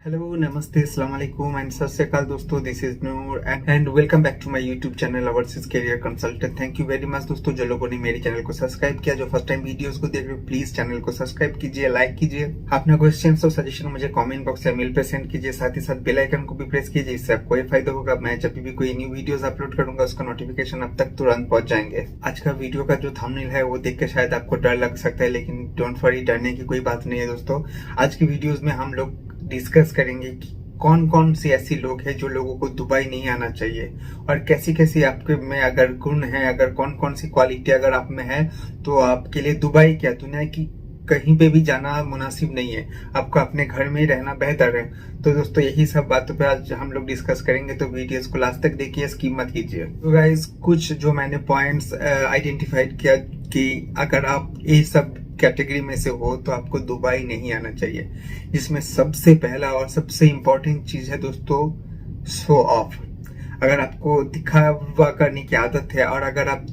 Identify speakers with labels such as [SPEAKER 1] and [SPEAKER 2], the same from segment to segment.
[SPEAKER 1] Hello नमस्ते अस्सलाम वालेकुम एंड सत श्री अकाल दोस्तों, this is Noor and welcome back to my YouTube channel overseas career consultant. Thank you very much दोस्तों जो लोगों ने मेरे चैनल को सब्सक्राइब किया। जो फर्स्ट टाइम वीडियोस को देख रहे हो प्लीज चैनल को सब्सक्राइब कीजिए, लाइक कीजिए। अपना क्वेश्चन और सजेशन मुझे कमेंट बॉक्स या मेल पे सेंड कीजिए। साथ ही साथ बेल आइकन को भी प्रेस कीजिए, इससे आपको ये फायदा होगा मैं जब भी कोई न्यू वीडियोस अपलोड करूंगा उसका नोटिफिकेशन अब तक तुरंत पहुंच जाएंगे। आज का वीडियो का जो थंबनेल है वो देख के शायद आपको डर लग सकता है, लेकिन डोंट वरी, डरने की कोई बात नहीं है दोस्तों। आज की वीडियोस में हम लोग डिस्कस करेंगे कि कौन कौन सी ऐसी लोग हैं जो लोगों को दुबई नहीं आना चाहिए, और कैसी कैसी आपके में अगर गुण है, अगर कौन कौन सी क्वालिटी अगर आप में है तो आपके लिए दुबई क्या दुनिया की कहीं पे भी जाना मुनासिब नहीं है, आपको अपने घर में ही रहना बेहतर है। तो दोस्तों यही सब बातों पे आज हम लोग डिस्कस करेंगे, तो वीडियोस को लास्ट तक देखिए, स्किप मत कीजिए। तो गाइस कुछ जो मैंने पॉइंट्स आइडेंटिफाइड किया कि अगर आप ये सब कैटेगरी में से हो तो आपको दुबई नहीं आना चाहिए, जिसमें सबसे पहला और सबसे इम्पोर्टेंट चीज है दोस्तों शो ऑफ। अगर आपको दिखावा करने की आदत है और अगर आप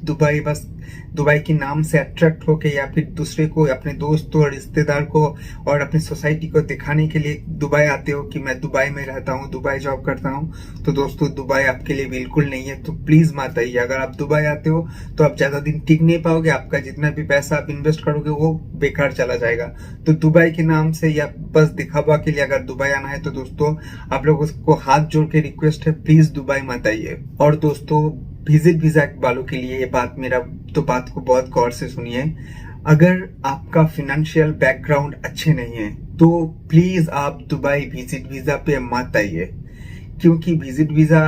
[SPEAKER 1] दुबई के नाम से अट्रैक्ट होके या फिर दूसरे को, अपने दोस्तों और रिश्तेदार को और अपनी सोसाइटी को दिखाने के लिए दुबई आते हो कि मैं दुबई में रहता हूँ, दुबई जॉब करता हूँ, तो दोस्तों दुबई आपके लिए बिल्कुल नहीं है। तो प्लीज मत आइए। अगर आप दुबई आते हो तो आप ज्यादा दिन टिक नहीं पाओगे, आपका जितना भी पैसा आप इन्वेस्ट करोगे वो बेकार चला जाएगा। तो दुबई के नाम से या बस दिखावा के लिए अगर दुबई आना है तो दोस्तों आप लोगों को हाथ जोड़ के रिक्वेस्ट है, प्लीज दुबई मत आइए। और दोस्तों विजिट वीजा वालों के लिए ये बात को बहुत गौर से सुनिए। अगर आपका फिनेंशियल बैकग्राउंड अच्छे नहीं है तो प्लीज आप दुबई विजिट वीजा पे मत आइए, क्योंकि विजिट वीजा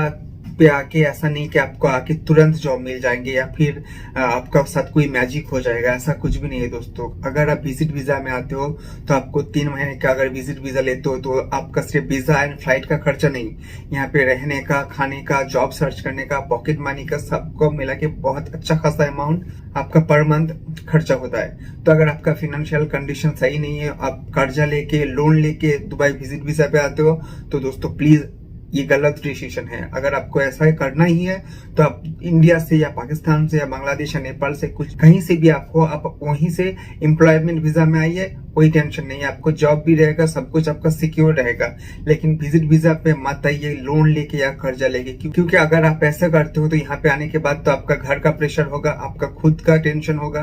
[SPEAKER 1] पे आके ऐसा नहीं कि आपको आके तुरंत जॉब मिल जाएंगे या फिर आपका साथ कोई मैजिक हो जाएगा, ऐसा कुछ भी नहीं है दोस्तों। अगर आप विजिट वीजा में आते हो तो आपको 3 महीने का अगर विजिट वीजा लेते हो तो आपका सिर्फ वीजा एंड फ्लाइट का खर्चा नहीं, यहाँ पे रहने का, खाने का, जॉब सर्च करने का, पॉकेट मनी का, सबको मिला के बहुत अच्छा खासा अमाउंट आपका पर मंथ खर्चा होता है। तो अगर आपका फाइनेंशियल कंडीशन सही नहीं है, आप कर्जा लेके, लोन लेके दुबई विजिट वीजा पे आते हो तो दोस्तों प्लीज ये गलत डिसीजन है। अगर आपको ऐसा करना ही है तो आप इंडिया से या पाकिस्तान से या बांग्लादेश या नेपाल से, कुछ कहीं से भी आप हो, आप वहीं से एम्प्लॉयमेंट वीजा में आइए, कोई टेंशन नहीं है, आपको जॉब भी रहेगा, सब कुछ आपका सिक्योर रहेगा। लेकिन विजिट वीजा पे मत आइए लोन लेके या कर्जा लेके, क्योंकि अगर आप ऐसा करते हो तो यहाँ पे आने के बाद तो आपका घर का प्रेशर होगा, आपका खुद का टेंशन होगा,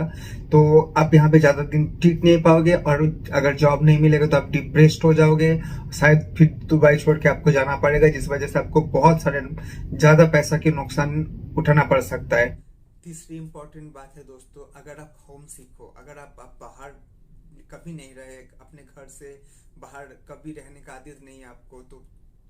[SPEAKER 1] तो आप यहाँ पे ज्यादा दिन टिक नहीं पाओगे, और अगर जॉब नहीं मिलेगा तो आप डिप्रेस्ड हो जाओगे, शायद फिर दुबई छोड़ के आपको जाना पड़ेगा, जिस वजह से आपको बहुत सारे ज्यादा पैसा के नुकसान उठाना पड़ सकता है। तीसरी इंपॉर्टेंट बात है दोस्तों, अगर आप होम सिक हो, अगर आप बाहर कभी नहीं रहे, अपने घर से बाहर कभी रहने का आदत नहीं है आपको, तो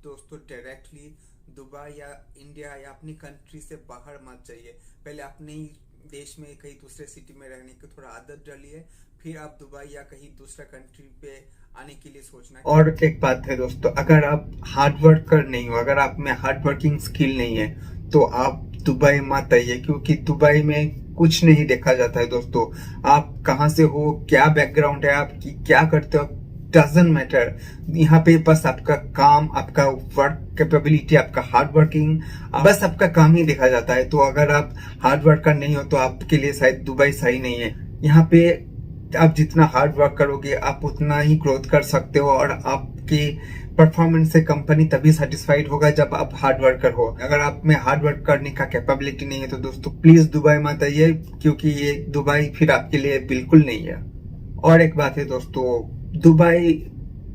[SPEAKER 1] दोस्तों डायरेक्टली दुबई या इंडिया या अपनी कंट्री से बाहर मत जाइए। पहले अपने ही देश में कहीं दूसरे सिटी में रहने की थोड़ा आदत डालिए, फिर आप दुबई या कहीं दूसरा कंट्री पे आने के लिए सोचना। और एक बात है दोस्तों, अगर आप हार्ड वर्कर नहीं हो, अगर आप में हार्ड वर्किंग स्किल नहीं है तो आप दुबई मत आइए, क्योंकि दुबई में कुछ नहीं देखा जाता है दोस्तों। आप कहाँ से हो, क्या बैकग्राउंड है आपकी, क्या करते हो, डजंट मैटर। यहाँ पे बस आपका काम, आपका वर्क कैपेबिलिटी, आपका हार्ड वर्किंग, बस आपका काम ही देखा जाता है। तो अगर आप हार्ड वर्कर नहीं हो तो आपके लिए शायद दुबई सही नहीं है। यहाँ पे आप जितना हार्ड वर्क करोगे आप उतना ही ग्रोथ कर सकते हो, और आपकी परफॉर्मेंस से कंपनी तभी सेटिस्फाइड होगा जब आप हार्ड वर्कर हो। अगर आप में हार्ड वर्क करने का कैपेबिलिटी नहीं है तो दोस्तों प्लीज दुबई मत आइए, क्योंकि ये दुबई फिर आपके लिए बिल्कुल नहीं है। और एक बात है दोस्तों, दुबई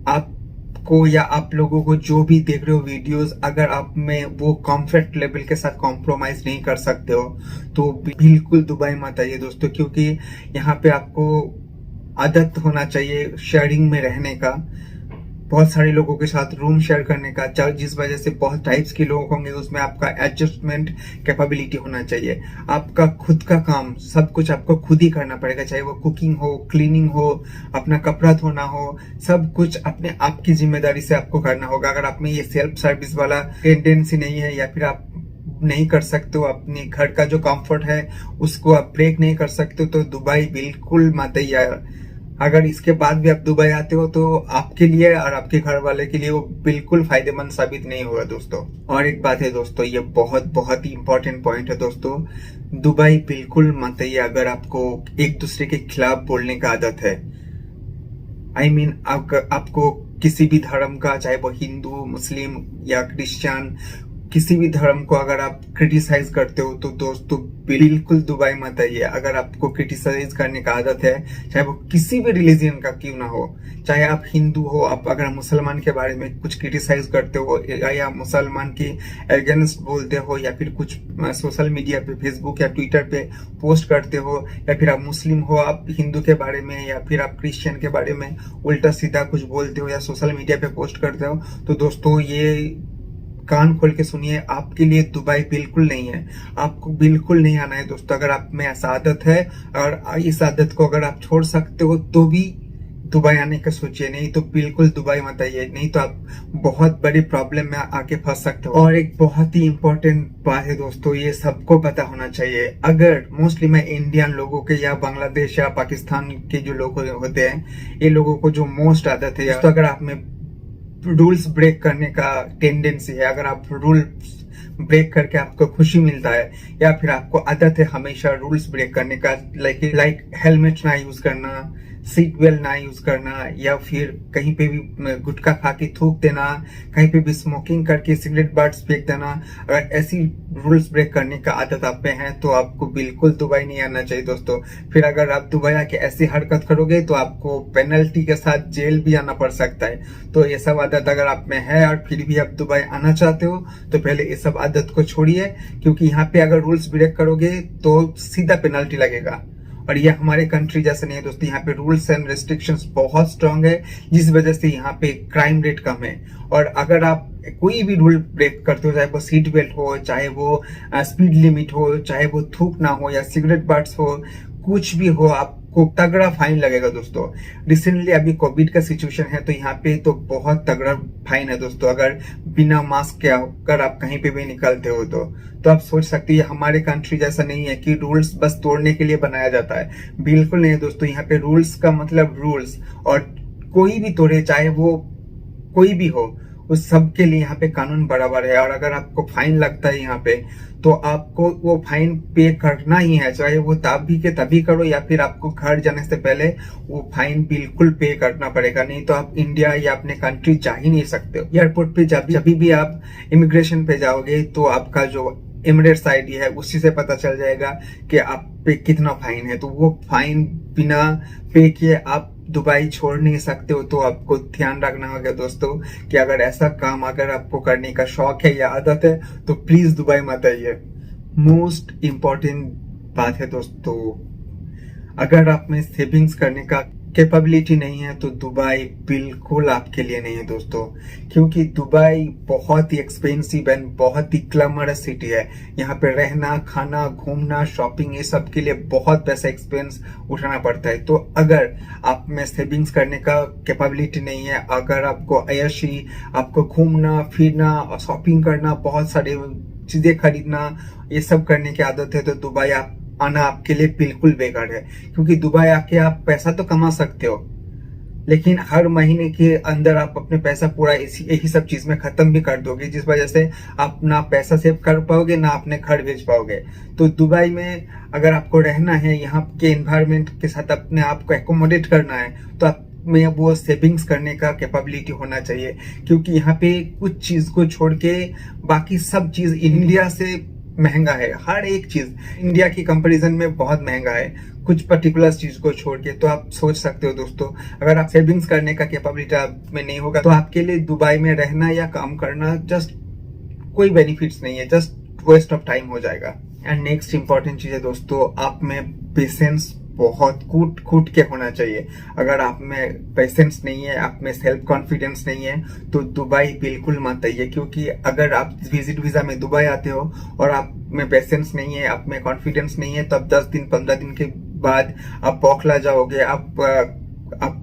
[SPEAKER 1] आपको या आप लोगों को जो भी देख रहे हो वीडियोस, अगर आप में वो कंफर्ट लेवल के साथ कॉम्प्रोमाइज नहीं कर सकते हो तो बिल्कुल दुबई मत आइए दोस्तों, क्योंकि यहाँ पे आपको आदत होना चाहिए शेयरिंग में रहने का, बहुत सारे लोगों के साथ रूम शेयर करने का, जिस वजह से बहुत टाइप्स के लोग होंगे, उसमें आपका एडजस्टमेंट कैपेबिलिटी होना चाहिए। आपका खुद का काम सब कुछ आपको खुद ही करना पड़ेगा, चाहे वो कुकिंग हो, क्लीनिंग हो, अपना कपड़ा धोना हो, सब कुछ अपने आप की जिम्मेदारी से आपको करना होगा। अगर आप में ये सेल्फ सर्विस वाला टेंडेंसी नहीं है या फिर आप नहीं कर सकते हो, अपने घर का जो कंफर्ट है उसको आप ब्रेक नहीं कर सकते हो, तो दुबई बिल्कुल मत आइए। अगर इसके बाद भी आप दुबई आते हो तो आपके लिए और आपके घर वाले के लिए वो बिल्कुल फायदेमंद साबित नहीं होगा दोस्तों। और एक बात है दोस्तों, ये बहुत बहुत ही इंपॉर्टेंट पॉइंट है दोस्तों, दुबई बिल्कुल मत आइए अगर आपको एक दूसरे के खिलाफ बोलने का आदत है। आई मीन आपको किसी भी धर्म का, चाहे वो हिंदू, मुस्लिम या क्रिश्चियन, किसी भी धर्म को अगर आप क्रिटिसाइज करते हो तो दोस्तों बिल्कुल दुबई मत आइए। अगर आपको क्रिटिसाइज करने का आदत है, चाहे वो किसी भी रिलीजन का क्यों ना हो, चाहे आप हिंदू हो, आप अगर मुसलमान के बारे में कुछ क्रिटिसाइज करते हो या मुसलमान के अगेंस्ट बोलते हो या फिर कुछ सोशल मीडिया पे, फेसबुक या ट्विटर पे पोस्ट करते हो, या फिर आप मुस्लिम हो, आप हिंदू के बारे में या फिर आप क्रिश्चियन के बारे में उल्टा सीधा कुछ बोलते हो या सोशल मीडिया पे पोस्ट करते हो, तो दोस्तों ये कान खोल के सुनिए, आपके लिए दुबई बिल्कुल नहीं है। आपको बिल्कुल नहीं आना है दोस्तों। अगर आप में ऐसा आदत है और इस आदत को अगर आप छोड़ सकते हो तो भी दुबई आने का सोचिए, नहीं तो बिल्कुल दुबई मत आइए, नहीं तो आप बहुत बड़ी प्रॉब्लम में आके फंस सकते हो। और एक बहुत ही इंपॉर्टेंट बात है दोस्तों, ये सबको पता होना चाहिए। अगर मोस्टली मैं इंडियन लोगों के या बांग्लादेश या पाकिस्तान के जो लोग होते हैं, ये लोगों को जो मोस्ट आदत है, तो अगर आप में रूल्स ब्रेक करने का टेंडेंसी है, अगर आप रूल्स ब्रेक करके आपको खुशी मिलता है या फिर आपको आदत है हमेशा रूल्स ब्रेक करने का, लाइक हेलमेट ना यूज करना, सीट बेल्ट ना यूज करना, या फिर कहीं पे भी गुटखा खा के थूक देना, कहीं पे भी स्मोकिंग करके सिगरेट बट्स फेंक देना, अगर ऐसी रूल्स ब्रेक करने का आदत आप पे है तो आपको बिल्कुल दुबई नहीं आना चाहिए दोस्तों। फिर अगर आप दुबई आके ऐसी हरकत करोगे तो आपको पेनल्टी के साथ जेल भी आना पड़ सकता है। तो ये सब आदत अगर आप में है और फिर भी आप दुबई आना चाहते हो तो पहले ये सब आदत को छोड़िए, क्योंकि यहाँ पे अगर रूल्स ब्रेक करोगे तो सीधा पेनल्टी लगेगा। और ये हमारे कंट्री जैसा नहीं है दोस्तों, यहाँ पे रूल्स एंड रेस्ट्रिक्शंस बहुत स्ट्रांग है, जिस वजह से यहाँ पे क्राइम रेट कम है। और अगर आप कोई भी रूल ब्रेक करते हो, चाहे वो सीट बेल्ट हो, चाहे वो स्पीड लिमिट हो, चाहे वो थूक ना हो या सिगरेट बट्स हो, कुछ भी हो, आपको तगड़ा फाइन लगेगा दोस्तों। रिसेंटली अभी कोविड का सिचुएशन है तो यहाँ पे तो बहुत तगड़ा फाइन है दोस्तों, अगर बिना मास्क के अगर आप कहीं पे भी निकलते हो तो आप सोच सकते हैं हमारे कंट्री जैसा नहीं है कि रूल्स बस तोड़ने के लिए बनाया जाता है। बिल्कुल नहीं है दोस्तों, यहाँ पे रूल्स का मतलब रूल्स, और कोई भी तोड़े, चाहे वो कोई भी हो, उस सब के लिए यहाँ पे कानून बराबर है। और अगर आपको फाइन लगता है यहाँ पे तो आपको वो फाइन पे करना ही है, चाहे वो तभी के तभी करो या फिर आपको घर जाने से पहले वो फाइन बिल्कुल पे करना पड़ेगा, नहीं तो आप इंडिया या अपने कंट्री जा ही नहीं सकते हो। एयरपोर्ट पे जब भी आप इमिग्रेशन पे जाओगे तो आपका जो एमिरेट्स आईडी है उसी से पता चल जाएगा कि आप पे कितना फाइन है। तो वो फाइन बिना पे किए आप दुबई छोड़ नहीं सकते हो। तो आपको ध्यान रखना होगा दोस्तों कि अगर ऐसा काम अगर आपको करने का शौक है या आदत है तो प्लीज दुबई मत आइए। मोस्ट इम्पोर्टेंट बात है दोस्तों, अगर आप में सेविंग्स करने का कैपेबिलिटी नहीं है तो दुबई बिल्कुल आपके लिए नहीं है दोस्तों, क्योंकि दुबई बहुत ही एक्सपेंसिव एंड बहुत ही ग्लैमरस सिटी है। यहाँ पे रहना, खाना, घूमना, शॉपिंग, ये सब के लिए बहुत पैसा एक्सपेंस उठाना पड़ता है। तो अगर आप में सेविंग्स करने का कैपेबिलिटी नहीं है, अगर आपको अय्याशी, आपको घूमना फिरना, शॉपिंग करना, बहुत सारी चीजें खरीदना, ये सब करने की आदत है तो दुबई आना आपके लिए बिल्कुल बेकार है। क्योंकि दुबई आके आप पैसा तो कमा सकते हो, लेकिन हर महीने के अंदर आप अपने पैसा पूरा यही सब चीज में खत्म भी कर दोगे, जिस वजह से आप ना पैसा सेव कर पाओगे ना अपने घर भेज पाओगे। तो दुबई में अगर आपको रहना है, यहाँ के एनवायरमेंट के साथ अपने आप को एकोमोडेट करना है, तो आप में वो सेविंग्स करने का कैपेबिलिटी होना चाहिए। क्योंकि यहाँ पे कुछ चीज को छोड़ के बाकी सब चीज इंडिया से महंगा है। हर एक चीज इंडिया की कंपैरिजन में बहुत महंगा है, कुछ पर्टिकुलर चीज को छोड़ के। तो आप सोच सकते हो दोस्तों, अगर आप सेविंग्स करने का कैपेबिलिटी आप में नहीं होगा तो आपके लिए दुबई में रहना या काम करना जस्ट कोई बेनिफिट्स नहीं है, जस्ट वेस्ट ऑफ टाइम हो जाएगा। एंड नेक्स्ट इंपॉर्टेंट चीज है दोस्तों, आप में पेशेंस बहुत कूट के होना चाहिए। अगर आप में पेशेंस नहीं है, आप में सेल्फ कॉन्फिडेंस नहीं है तो दुबई बिल्कुल मत आइए। क्योंकि अगर आप विजिट वीजा में दुबई आते हो और आप में पेशेंस नहीं है, आप में कॉन्फिडेंस नहीं है, तब 10 दिन 15 दिन के बाद आप बौखला जाओगे, आप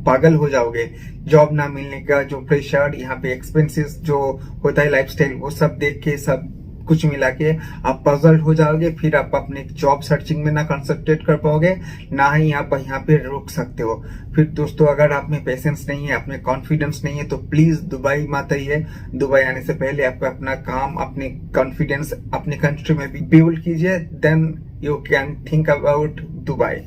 [SPEAKER 1] पागल हो जाओगे। जॉब ना मिलने का जो प्रेशर, यहाँ पे एक्सपेंसेस जो होता है लाइफस्टाइल, वो सब देख के सब कुछ मिला के आप पजल्ड हो जाओगे। फिर आप अपने जॉब सर्चिंग में ना कंसंट्रेट कर पाओगे, ना ही आप यहाँ पे रुक सकते हो। फिर दोस्तों, अगर आप में पेशेंस नहीं है, आप में कॉन्फिडेंस नहीं है तो प्लीज दुबई मत आइए। दुबई आने से पहले आप अपना काम, अपने कॉन्फिडेंस अपने कंट्री में भी बिल्ड कीजिए, then you can think about Dubai.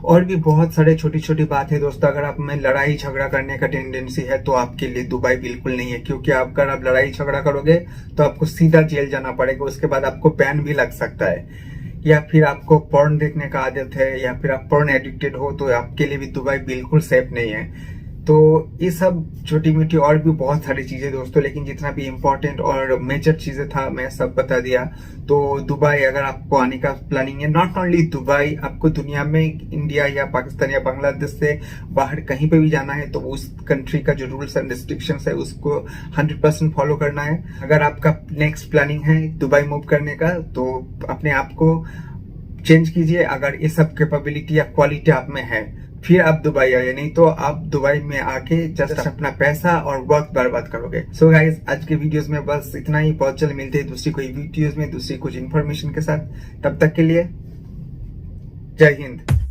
[SPEAKER 1] और भी बहुत सारे छोटी छोटी बात है दोस्तों। अगर आप में लड़ाई झगड़ा करने का टेंडेंसी है तो आपके लिए दुबई बिल्कुल नहीं है, क्योंकि अगर आप लड़ाई झगड़ा करोगे तो आपको सीधा जेल जाना पड़ेगा, उसके बाद आपको बैन भी लग सकता है। या फिर आपको पोर्न देखने का आदत है या फिर आप पोर्न एडिक्टेड हो तो आपके लिए भी दुबई बिल्कुल सेफ नहीं है। तो ये सब छोटी मोटी और भी बहुत सारी चीजें दोस्तों, लेकिन जितना भी इम्पोर्टेंट और मेजर चीजें था मैं सब बता दिया। तो दुबई अगर आपको आने का प्लानिंग है, नॉट ओनली दुबई, आपको दुनिया में इंडिया या पाकिस्तान या बांग्लादेश से बाहर कहीं पे भी जाना है तो उस कंट्री का जो रूल्स एंड रिस्ट्रिक्शंस है उसको 100% फॉलो करना है। अगर आपका नेक्स्ट प्लानिंग है दुबई मूव करने का तो अपने आप को चेंज कीजिए। अगर ये सब कैपेबिलिटी या क्वालिटी आप में है फिर आप दुबई आइए, नहीं तो आप दुबई में आके जस्ट अपना पैसा और वक्त बर्बाद करोगे। सो गाइस, आज के वीडियोस में बस इतना ही। बहुत जल्द मिलते हैं दूसरी कोई वीडियोस में दूसरी कुछ इन्फॉर्मेशन के साथ। तब तक के लिए जय हिंद।